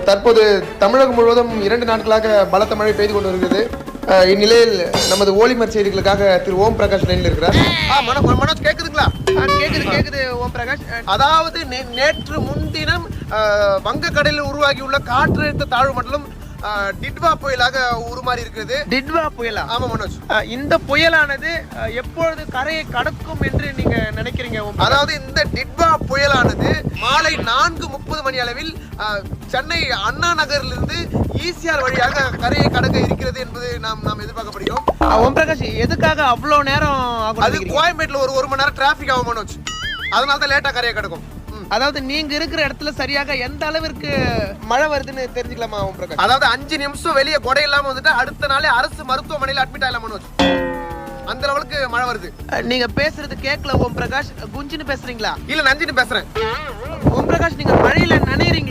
தற்போது தமிழகம் முழுவதும் 2 நாட்களாக பலத்த மழை பெய்து கொண்டு வருகிறது. இந்நிலையில் நமது ஓலிமர் செய்திகளுக்காக திரு ஓம் பிரகாஷ் லைனில் இருக்கிறார். மனோஜ் கேக்குதுங்களா? கேக்குது ஓம் பிரகாஷ். அதாவது நேற்று முன்தினம் வங்கக்கடலில் உருவாகியுள்ள காற்றழுத்த தாழ்வு மண்டலம் டிட்வா புயலாக உருமாறி இருக்கிறது. டிட்வா புயலா? ஆமா மனோஜ். இந்த புயலானது எப்பொழுது கரையை கடக்கும் என்று நீங்க நினைக்கிறீங்க? அதாவது இந்த டிட்வா புயலானது மாலை 4:30 மணி அளவில் சென்னை அண்ணா நகரிலிருந்து ஈசிஆர் வழியாக கரையை கடக்க இருக்கிறது என்பது நாம் எதிர்பார்க்கப்படுகிறோம். ஓம் பிரகாஷ், எதுக்காக அவ்வளவு நேரம் ஆகும்? அது கோயம்பேட்டில் ஒரு மணி நேரம் டிராபிக் ஆகும் மனோஜ். அதனால தான் லேட்டா கரையை கடக்கும். அதாவது நீங்க இருக்கிற இடத்துல சரியாக எந்த அளவிற்கு மழை வருதுன்னு தெரிஞ்சுக்கலாமா ஓம் பிரகாஷ்? அதாவது 5 நிமிஷம் வெளியே கொடை இல்லாம வந்துட்டு அடுத்த நாளே அரசு மருத்துவமனையில் அட்மிட் ஆகலாம் மனோஜ். அந்த லெவலுக்கு மழை வருது. நீங்க பேசுறது கேட்கல ஓம் பிரகாஷ். குஞ்சுன்னு பேசுறீங்களா? இல்ல நஞ்சின்னு பேசுறேன். ஓம் பிரகாஷ், நீங்க மழையில நனையறீங்க.